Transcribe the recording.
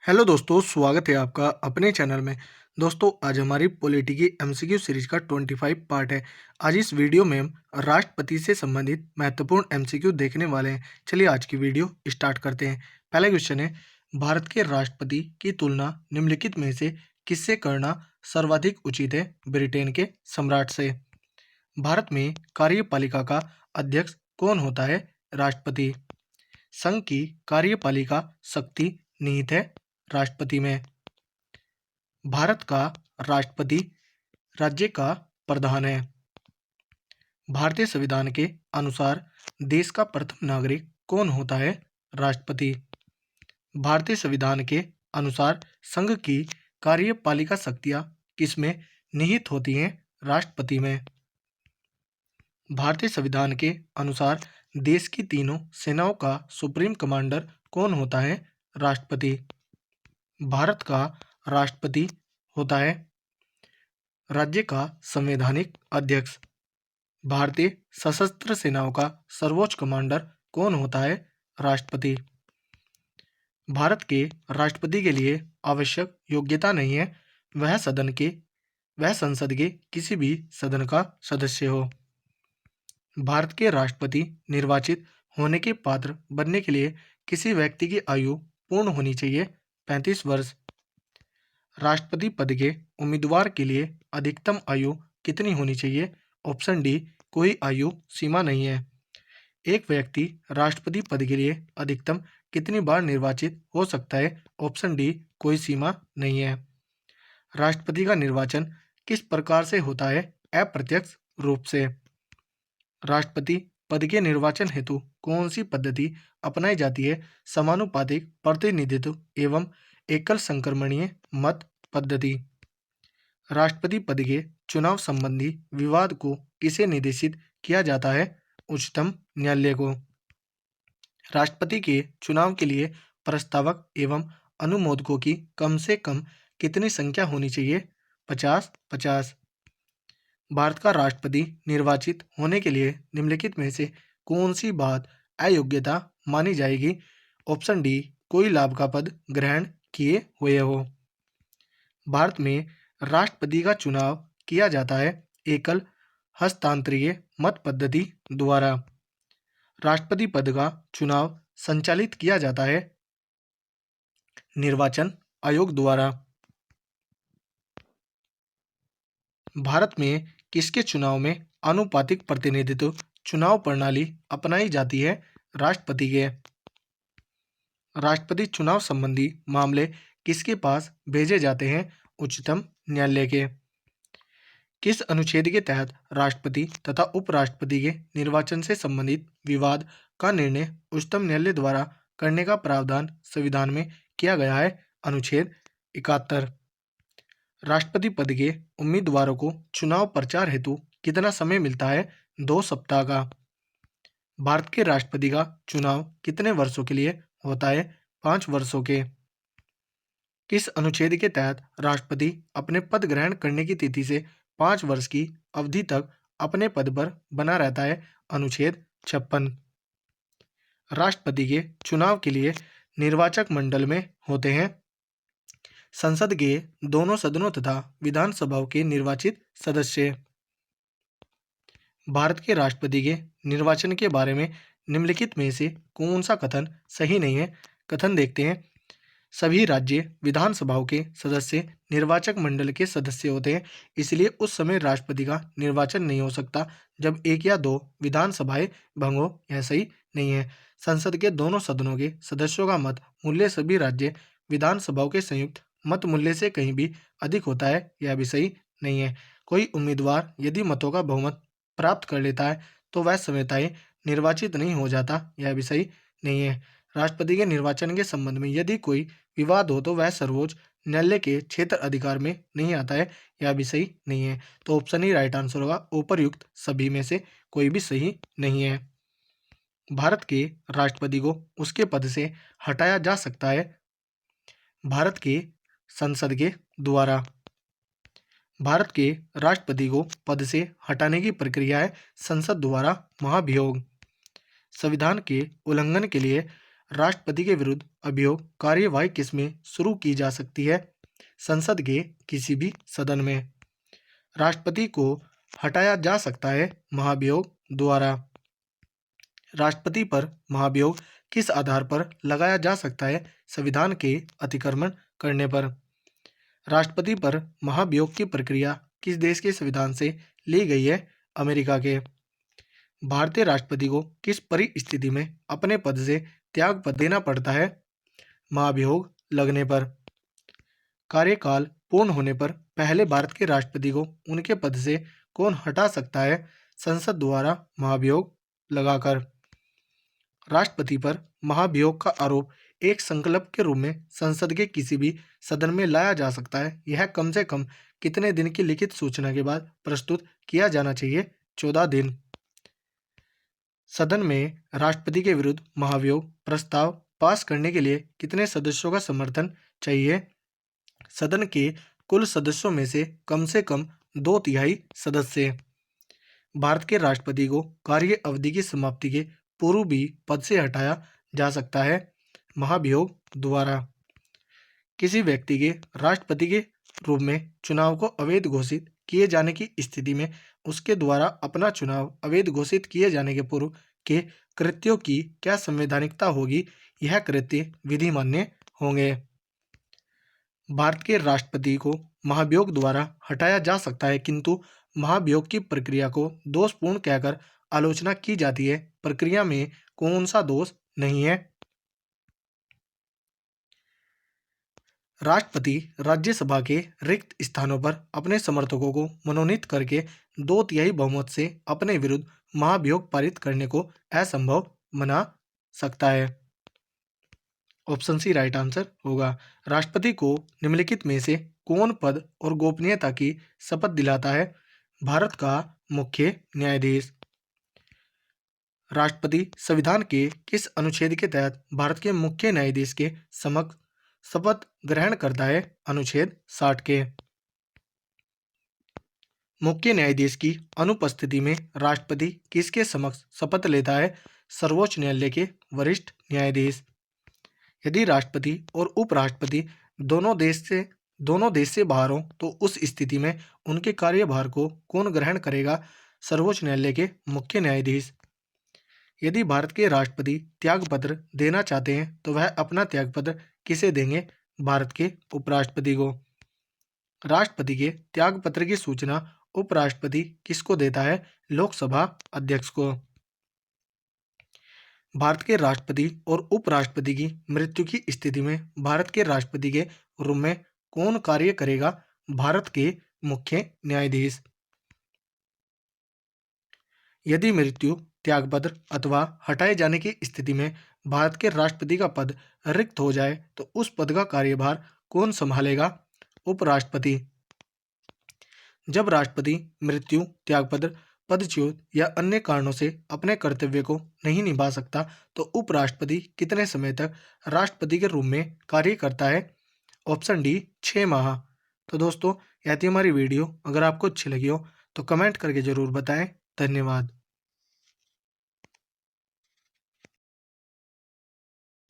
Hello दोस्तों, स्वागत है आपका अपने चैनल में। दोस्तों, आज हमारी पॉलिटी की एमसीक्यू सीरीज का 25 पार्ट है। आज इस वीडियो में हम राष्ट्रपति से संबंधित महत्वपूर्ण एमसीक्यू देखने वाले हैं। चलिए आज की वीडियो स्टार्ट करते हैं। पहला क्वेश्चन है, भारत के राष्ट्रपति की तुलना निम्नलिखित में से किससे करना सर्वाधिक उचित है? ब्रिटेन के सम्राट से। भारत में कार्यपालिका का अध्यक्ष कौन होता है? राष्ट्रपति। संघ की कार्यपालिका शक्ति निहित है राष्ट्रपति में। भारत का राष्ट्रपति राज्य का प्रधान है। भारतीय संविधान के अनुसार देश का प्रथम नागरिक कौन होता है? राष्ट्रपति। भारतीय संविधान के अनुसार संघ की कार्यपालिका शक्तियां किसमें निहित होती हैं? राष्ट्रपति में। भारतीय संविधान के अनुसार देश की तीनों सेनाओं का सुप्रीम कमांडर कौन होता है? राष्ट्रपति। भारत का राष्ट्रपति होता है राज्य का संवैधानिक अध्यक्ष। भारतीय सशस्त्र सेनाओं का सर्वोच्च कमांडर कौन होता है? राष्ट्रपति। भारत के राष्ट्रपति के लिए आवश्यक योग्यता नहीं है वह संसद के किसी भी सदन का सदस्य हो। भारत के राष्ट्रपति निर्वाचित होने के पात्र बनने के लिए किसी व्यक्ति की आयु पूर्ण होनी चाहिए 35 वर्ष। राष्ट्रपति पद के उम्मीदवार के लिए अधिकतम आयु कितनी होनी चाहिए? ऑप्शन डी, कोई आयु सीमा नहीं है। एक व्यक्ति राष्ट्रपति पद के लिए अधिकतम कितनी बार निर्वाचित हो सकता है? ऑप्शन डी, कोई सीमा नहीं है। राष्ट्रपति का निर्वाचन किस प्रकार से होता है? अप्रत्यक्ष रूप से। राष्ट्रपति पद के निर्वाचन हेतु कौन सी पद्धति अपनाई जाती है? समानुपातिक प्रतिनिधित्व एवं एकल संक्रमणीय मत पद्धति। राष्ट्रपति पद के चुनाव संबंधी विवाद को किसे निर्देशित किया जाता है? उच्चतम न्यायालय को। राष्ट्रपति के चुनाव के लिए प्रस्तावक एवं अनुमोदकों की कम से कम कितनी संख्या होनी चाहिए? 50-50। भारत का राष्ट्रपति निर्वाचित होने के लिए निम्नलिखित में से कौन सी बात अयोग्यता मानी जाएगी? ऑप्शन डी, कोई लाभ का पद ग्रहण किए हुए हो। भारत में राष्ट्रपति का चुनाव किया जाता है एकल हस्तांतरीय मत पद्धति द्वारा। राष्ट्रपति पद का चुनाव संचालित किया जाता है निर्वाचन आयोग द्वारा। भारत में किसके चुनाव में आनुपातिक प्रतिनिधित्व चुनाव प्रणाली अपनाई जाती है? राष्ट्रपति के। राष्ट्रपति चुनाव संबंधी मामले किसके पास भेजे जाते हैं? उच्चतम न्यायालय के। किस अनुच्छेद के तहत राष्ट्रपति तथा उपराष्ट्रपति के निर्वाचन से संबंधित विवाद का निर्णय उच्चतम न्यायालय द्वारा करने का प्रावधान संविधान में किया गया है? अनुच्छेद 71। राष्ट्रपति पद के उम्मीदवारों को चुनाव प्रचार हेतु कितना समय मिलता है? 2 सप्ताह का। भारत के राष्ट्रपति का चुनाव कितने वर्षों के लिए होता है? 5 वर्षों के। किस अनुच्छेद के तहत राष्ट्रपति अपने पद ग्रहण करने की तिथि से 5 वर्ष की अवधि तक अपने पद पर बना रहता है? अनुच्छेद 56। राष्ट्रपति के चुनाव के लिए निर्वाचक मंडल में होते हैं संसद के दोनों सदनों तथा विधानसभाओं के निर्वाचित सदस्य। भारत के राष्ट्रपति के निर्वाचन के बारे में निम्नलिखित में से कौन सा कथन सही नहीं है? कथन देखते हैं। सभी राज्य विधानसभाओं के सदस्य निर्वाचक मंडल के सदस्य होते हैं, इसलिए उस समय राष्ट्रपति का निर्वाचन नहीं हो सकता जब एक या दो विधानसभाएं भंग हो। यह सही नहीं है। संसद के दोनों सदनों के सदस्यों का मत मूल्य सभी राज्य विधानसभाओं के संयुक्त मत मूल्य से कहीं भी अधिक होता है। यह भी सही नहीं है। कोई उम्मीदवार यदि मतों का बहुमत प्राप्त कर लेता है तो वह संविधायक निर्वाचित नहीं हो जाता। यह भी सही नहीं है। राष्ट्रपति के निर्वाचन के संबंध में यदि कोई विवाद हो तो वह सर्वोच्च न्यायालय के क्षेत्र अधिकार में नहीं आता है। यह भी सही नहीं है। तो ऑप्शन ही राइट आंसर होगा। उपर्युक्त सभी में से कोई भी सही नहीं है। भारत के राष्ट्रपति को उसके पद से हटाया जा सकता है भारत के संसद के द्वारा। भारत के राष्ट्रपति को पद से हटाने की प्रक्रिया है संसद द्वारा महाभियोग। संविधान के उल्लंघन के लिए राष्ट्रपति के विरुद्ध अभियोग कार्यवाही किसमें शुरू की जा सकती है? संसद के किसी भी सदन में। राष्ट्रपति को हटाया जा सकता है महाभियोग द्वारा। राष्ट्रपति पर महाभियोग किस आधार पर लगाया जा सकता है? संविधान के अतिक्रमण करने पर। राष्ट्रपति पर महाभियोग की प्रक्रिया किस देश के संविधान से ली गई है? अमेरिका के। भारतीय राष्ट्रपति को किस परिस्थिति में अपने पद से त्यागपत्र देना पड़ता है? महाभियोग लगने पर। कार्यकाल पूर्ण होने पर पहले भारत के राष्ट्रपति को उनके पद से कौन हटा सकता है? संसद द्वारा महाभियोग लगाकर। राष्ट्रपति पर महाभियोग का आरोप एक संकल्प के रूप में संसद के किसी भी सदन में लाया जा सकता है। यह कम से कम कितने दिन की लिखित सूचना के बाद प्रस्तुत किया जाना चाहिए? 14 दिन। सदन में राष्ट्रपति के विरुद्ध महाभियोग प्रस्ताव पास करने के लिए कितने सदस्यों का समर्थन चाहिए? सदन के कुल सदस्यों में से कम 2/3 सदस्य। भारत के राष्ट्रपति को कार्य अवधि की समाप्ति के पूर्व भी पद से हटाया जा सकता है महाभियोग द्वारा। किसी व्यक्ति के राष्ट्रपति के रूप में चुनाव को अवैध घोषित किए जाने की स्थिति में उसके द्वारा अपना चुनाव अवैध घोषित किए जाने के पूर्व के कृत्यों की क्या संवैधानिकता होगी? यह कृत्य विधिमान्य होंगे। भारत के राष्ट्रपति को महाभियोग द्वारा हटाया जा सकता है, किंतु महाभियोग की प्रक्रिया को दोषपूर्ण कहकर आलोचना की जाती है। प्रक्रिया में कौन सा दोष नहीं है? राष्ट्रपति राज्यसभा के रिक्त स्थानों पर अपने समर्थकों को मनोनीत करके 2/3 बहुमत से अपने विरुद्ध महाभियोग पारित करने को असंभव बना सकता है। ऑप्शन सी राइट आंसर होगा। राष्ट्रपति को निम्नलिखित में से कौन पद और गोपनीयता की शपथ दिलाता है? भारत का मुख्य न्यायाधीश। राष्ट्रपति संविधान के किस अनुच्छेद के तहत भारत के मुख्य न्यायाधीश के समक्ष शपथ ग्रहण करता है? अनुच्छेद 60 के। मुख्य न्यायाधीश की अनुपस्थिति में राष्ट्रपति किसके समक्ष शपथ लेता है? सर्वोच्च न्यायालय के वरिष्ठ न्यायाधीश। यदि राष्ट्रपति और उपराष्ट्रपति दोनों देश से बाहर हों तो उस स्थिति में उनके कार्यभार को कौन ग्रहण करेगा? सर्वोच्च न्यायालय के मुख्य न्यायाधीश। यदि भारत के राष्ट्रपति त्यागपत्र देना चाहते हैं तो वह अपना त्यागपत्र किसे देंगे? भारत के उपराष्ट्रपति को। राष्ट्रपति के त्यागपत्र की सूचना उपराष्ट्रपति किसको देता है? लोकसभा अध्यक्ष को। भारत के राष्ट्रपति और उपराष्ट्रपति की मृत्यु की स्थिति में भारत के राष्ट्रपति के रूप में कौन कार्य करेगा? भारत के मुख्य न्यायाधीश। यदि मृत्यु, त्यागपत्र अथवा हटाए जाने की स्थिति में भारत के राष्ट्रपति का पद रिक्त हो जाए तो उस पद का कार्यभार कौन संभालेगा? उपराष्ट्रपति। जब राष्ट्रपति मृत्यु, त्यागपत्र, पदच्युत या अन्य कारणों से अपने कर्तव्य को नहीं निभा सकता तो उपराष्ट्रपति कितने समय तक राष्ट्रपति के रूप में कार्य करता है? ऑप्शन डी 6 माह। तो दोस्तों, यह थी हमारी वीडियो। अगर आपको अच्छी लगी हो तो कमेंट करके जरूर बताएं। धन्यवाद।